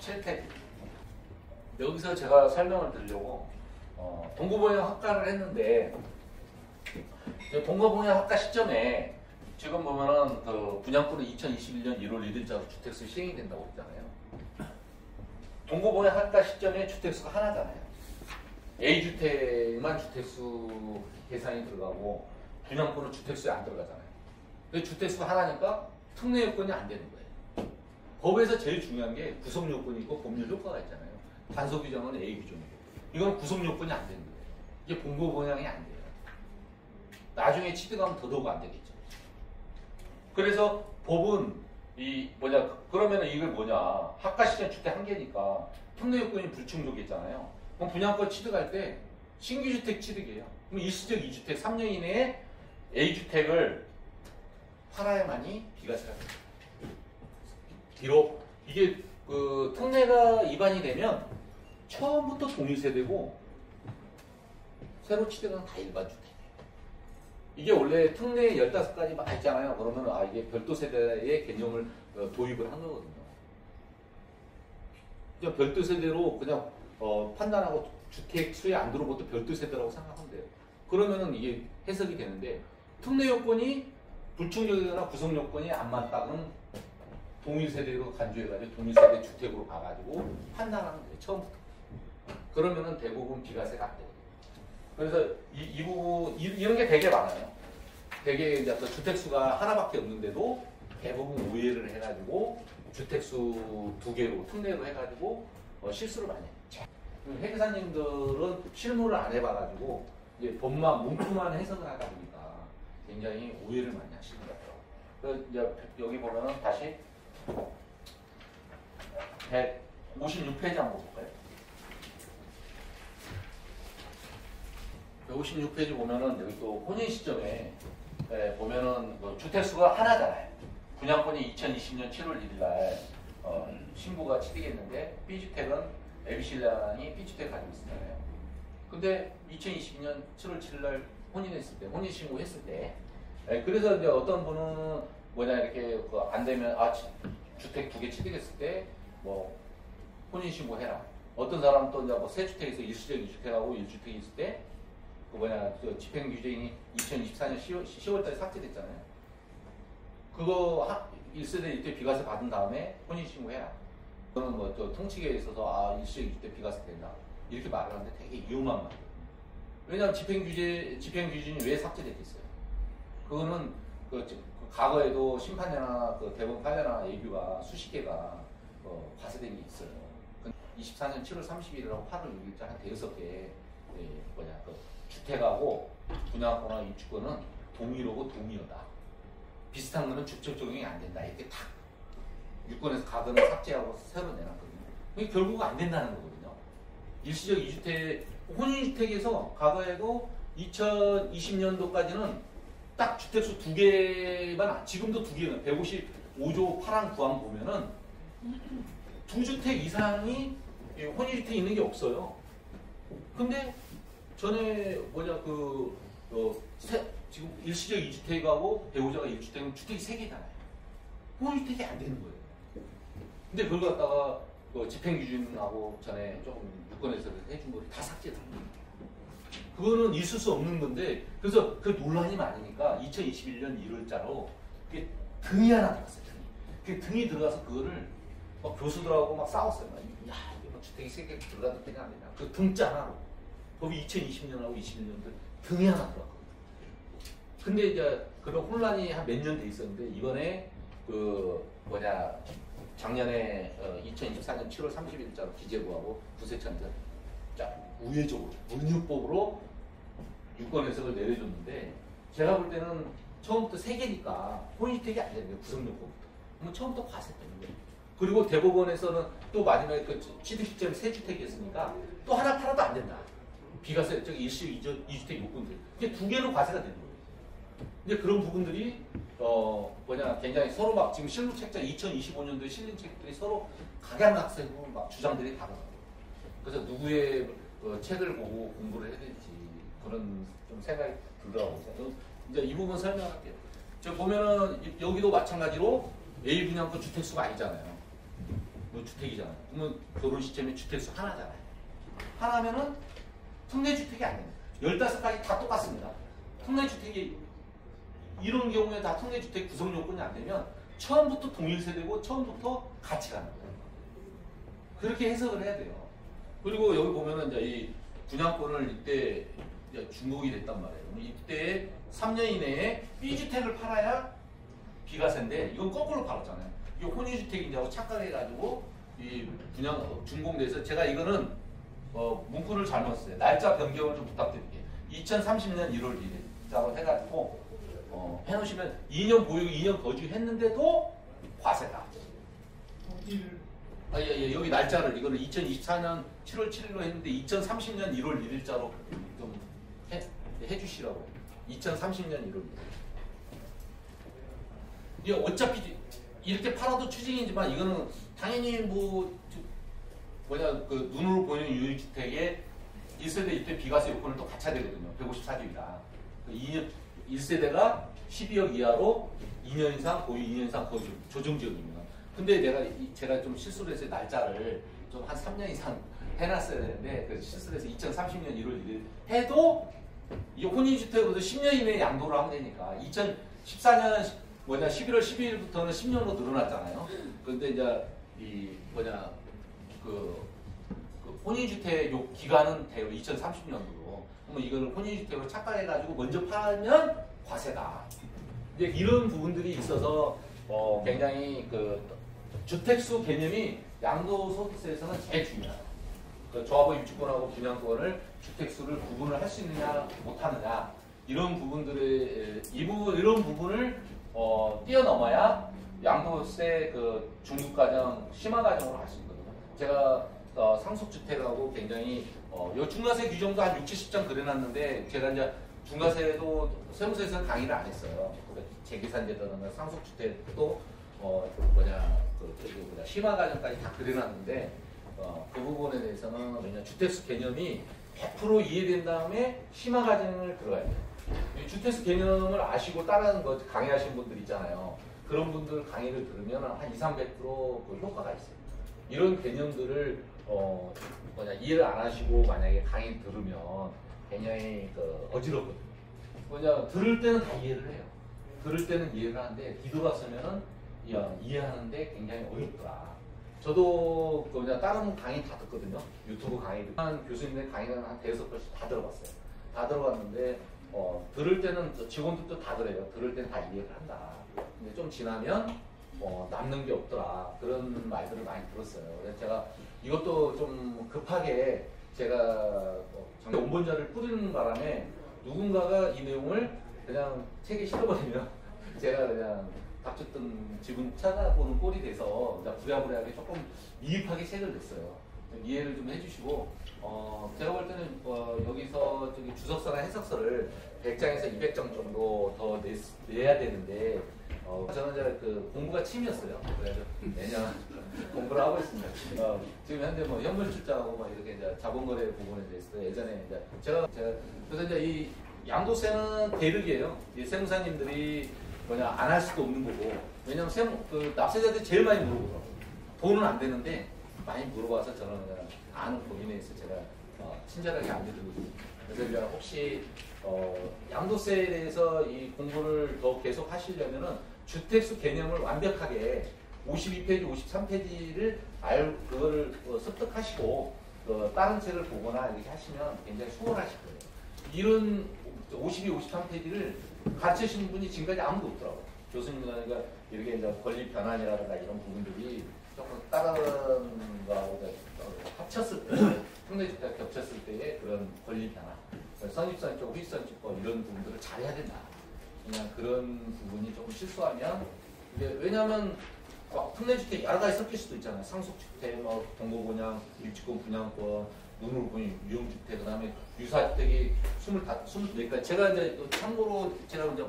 실태. 여기서 제가 설명을 드리려고 동거분양학과를 했는데 동거분양학과 시점에 지금 보면은 그 분양권은 2021년 1월 1일자로 주택수 시행이 된다고 했잖아요. 동거분양학과 시점에 주택수가 하나잖아요. A주택만 주택수 계산이 들어가고 분양권은 주택수에 안 들어가잖아요. 근데 주택수가 하나니까 특례 요건이 안 되는 거예요. 법에서 제일 중요한 게 구성 요건이 있고 법률 효과가 있잖아요. 단서 규정은 A 규정이고 이건 구성 요건이 안 되는 거예요. 이게 동거분양이 안 돼요. 나중에 취득하면 더더욱 안 되겠죠. 그래서 법은 그러면은 이걸 뭐냐, 학과 시절 주택 한 개니까 특례 요건이 불충족이잖아요. 그럼 분양권 취득할 때 신규 주택 취득이에요. 그럼 일시적 2주택 3년 이내에 A주택을 팔아야만이 비과세가 됩니다. 뒤로 이게 그 특례가 위반이 되면 처음부터 동일세대고 새로 취득은 다 일반주택이에요. 이게 원래 특례 15가지 막 있잖아요. 그러면 이게 별도 세대의 개념을 도입을 한 거거든요. 그냥 별도 세대로 그냥 판단하고 주택 수에 안 들어온 것도 별도 세대라고 생각하면 돼요. 그러면은 이게 해석이 되는데 특례 요건이 불충족이거나 구성 요건이 안 맞다면 동일 세대로 간주해가지고 동일 세대 주택으로 가가지고 판단하는 거예요. 처음부터. 그러면은 대부분 비과세가 안 되거든요. 그래서 이 부분 이런 게 되게 많아요. 되게 이제 주택수가 하나밖에 없는데도 대부분 오해를 해가지고 주택수 2개로 특례로 해가지고 실수를 많이 해요. 회계사님들은 실무를 안 해봐가지고 이제 법만 문구만 해석을 하다 보니까 굉장히 오해를 많이 하시는 것 같아요. 그래서 이제 여기 보면은 다시 156페이지 한번 볼까요? 156페이지 보면은 여기 또 혼인 시점에 보면은 주택수가 하나잖아요. 분양권이 2020년 7월 1일 날 신고가 취득했는데 B주택은 ABC량이 B주택 가지고 있었잖아요. 근데 2022년 7월 7일 날 혼인했을 때, 혼인신고했을 때, 그래서 이제 어떤 분은 이렇게 안 되면, 주택 2개 취득했을 때, 혼인신고해라. 어떤 사람은 또 이제 새 주택에서 일시적 2주택하고 1주택이 있을 때, 집행규제인이 2024년 10월 달에 삭제됐잖아요. 그거 1세대 1주택 비과세 받은 다음에 혼인신고해라. 그거는 또 통치계에 있어서 일시적 2주택 비과세 된다. 이렇게 말을 하는데 되게 위험한 말이에요. 왜냐하면 집행규제인이 왜 삭제됐겠어요? 그거는 과거에도 심판례나 대법원 판례나 예규가 수십 개가 과세된 게 있어요. 24년 7월 31일하고 8월 6일자 한 5개 주택하고 분양권이나 입주권은 동일하고 동일하다. 비슷한 거는 주택 적용이 안 된다. 이렇게 탁 유권에서 가거는 삭제하고 새로 내놨거든요. 그게 결국 안 된다는 거거든요. 일시적 2주택, 혼인주택에서 과거에도 2020년도까지는 딱 주택수 2개만, 지금도 2개는 155조 8항 9항 보면은 2주택 이상이 혼인주택에 있는 게 없어요. 근데 전에 지금 일시적 2주택하고 배우자가 1주택은 주택이 3개잖아요. 혼인주택이 안 되는 거예요. 근데 그걸 갖다가 집행기준하고 전에 조금 유권에서 해준 거를 다 삭제됩니다. 그거는 있을 수 없는 건데, 그래서 그 논란이 많으니까 2021년 1월자로 그게 등이 하나 들어갔어요. 그 등이 들어가서 그거를 교수들하고 막 싸웠어요. 야, 이게 주택이 3개 들어가도 되냐 안 되냐. 그 등자 하나로. 법이 2020년하고 21년도 등이 하나 들어갔거든요. 근데 이제 그런 혼란이 한 몇 년 돼 있었는데, 이번에 작년에 2024년 7월 30일자로 기재부하고 구세청에서 우회적으로 문유법으로 유권 해석을 내려줬는데, 제가 볼 때는 처음부터 3개니까 혼인주택이 안 되는 거예요. 구성요건부터. 그럼 처음부터 과세되는 거예요. 그리고 대법원에서는 또 마지막에 취득 시점에 3주택이었으니까 또 하나 팔아도 안 된다. 비과세, 일시적 2주택 요건들. 이게 2개로 과세가 되는 거예요. 근데 그런 부분들이 굉장히 서로 막 지금 실무책자 2025년도에 실린 책들이 서로 각양각색으로 막 주장들이 다르더라고요. 그래서 누구의 책을 보고 공부를 해야 될지 그런 좀 생각이 들더라고요. 이제 이 부분 설명할게요. 보면은 여기도 마찬가지로 A 분양권 주택수가 아니잖아요. 주택이잖아요. 그러면 결혼 시점에 주택수 하나잖아요. 하나면은 특례주택이 안 됩니다. 15가지 다 똑같습니다. 특례주택이 이런 경우에 다 특례주택 구성 요건이 안 되면 처음부터 동일 세대고 처음부터 같이 가는 거예요. 그렇게 해석을 해야 돼요. 그리고 여기 보면은 이제 이 분양권을 이때 이제 중복이 됐단 말이에요. 이때 3년 이내에 B주택을 팔아야 비과세인데 이건 거꾸로 팔았잖아요. 이게 혼인주택인지 하고 착각해가지고 이 분양 준공돼서 제가 이거는 문구를 잘못 썼어요. 날짜 변경을 좀 부탁드릴게요. 2030년 1월 1일자로 해가지고 해놓으시면 2년 보유, 2년 거주했는데도 과세다. 예, 여기 날짜를 이거는 2024년 7월 7일로 했는데 2030년 1월 1일자로 좀 해주시라고. 2030년 1월 1일. 이게 어차피 이렇게 팔아도 추징이지만 이거는 당연히 그 눈으로 보이는 유일주택에 1세대 이때 비과세 요건을 또 갖춰야 되거든요. 154조이다. 1세대가 12억 이하로 2년 이상 보유 2년 이상 거주 조정지역입니다. 근데 제가 좀 실수를 해서 날짜를 좀 한 3년 이상 해놨어야 되는데 그래서 실수를 해서 2030년 1월 1일 해도 이 혼인주택으로도 10년 이내에 양도를 하면 되니까 2014년 11월 12일부터는 10년으로 늘어났잖아요. 그런데 이제 그 혼인주택 요 기간은 돼요. 2030년도로. 그러면 이거를 혼인주택으로 착각해가지고 먼저 팔면 과세다. 이제 이런 부분들이 있어서 굉장히 그 주택수 개념이 양도소득세에서는 제일 중요해요. 그 조합원 입주권하고 분양권을 주택수를 구분을 할 수 있느냐 못하느냐 이런 이런 부분을 뛰어넘어야 양도세 그 중급가정 심화가정으로 할 수 있거든요. 제가 상속주택하고 굉장히 요 중과세 규정도 한 60, 70장 그려놨는데 제가 이제 중과세도 세무서에서는 강의를 안 했어요. 재계산제도나 상속주택도 심화가정까지 다 그려놨는데 그 부분에 대해서는 왜냐 주택수 개념이 100% 이해된 다음에 심화가정을 들어가야 돼요. 이 주택수 개념을 아시고 다른 거 강의하신 분들 있잖아요. 그런 분들 강의를 들으면 한 2, 300% 그 효과가 있어요. 이런 개념들을 이해를 안 하시고 만약에 강의 들으면 굉장히 어지럽거든요. 들을 때는 다 이해를 해요. 들을 때는 이해를 하는데 뒤돌아서면은 이해하는데 굉장히 어렵더라. 저도 다른 강의 다 듣거든요. 유튜브 강의 듣고 교수님들 강의는 한 5번씩 다 들어봤어요. 다 들어봤는데 들을 때는 직원들도 다 그래요. 들을 때는 다 이해를 한다. 근데 좀 지나면 남는 게 없더라. 그런 말들을 많이 들었어요. 그래서 제가 이것도 좀 급하게 제가 원본자를 뿌리는 바람에 누군가가 이 내용을 그냥 책에 실어버리면 제가 그냥 닥쳤던 지분 찾아보는 꼴이 돼서 부랴부랴하게 조금 미흡하게 책을 냈어요. 이해를 좀 해주시고 제가 볼 때는 여기서 주석서나 해석서를 100장에서 200장 정도 더 내야 되는데 저는 이제 그 공부가 취미였어요. 그래서 매년 공부를 하고 있습니다. 지금 현재 현물 출자하고 이렇게 이제 자본거래 부분에 대해서 예전에 이제 제가 그래서 이제 이 양도세는 대륵이에요. 이 세무사님들이 안 할 수도 없는 거고. 왜냐면 납세자들이 제일 많이 물어보더라고요. 돈은 안 되는데 많이 물어봐서 저는 그냥 아는 범위 내에서 제가 친절하게 안내드리거든요. 그래서 이제 혹시 양도세에 대해서 이 공부를 더 계속 하시려면은 주택수 개념을 완벽하게 52페이지, 53페이지를 그거를 습득하시고 다른 책을 보거나 이렇게 하시면 굉장히 수월하실 거예요. 이런 52, 53페이지를 가르치시는 분이 지금까지 아무도 없더라고요. 교수님이나 이렇게 이제 권리 변환이라든가 이런 부분들이 조금 다른 거하고 합쳤을 때, 특례주택 겹쳤을 때의 그런 권리 변환, 선입선입적, 후입선입적 이런 부분들을 잘해야 된다. 그냥 그런 부분이 조금 실수하면 왜냐하면 특례주택 여러 가지 섞일 수도 있잖아요. 상속주택, 동거분양, 입주권 분양권, 눈으로 보인 유형주택, 그 다음에 유사주택이 24, 24, 그러니까 제가 이제 참고로 제가 이제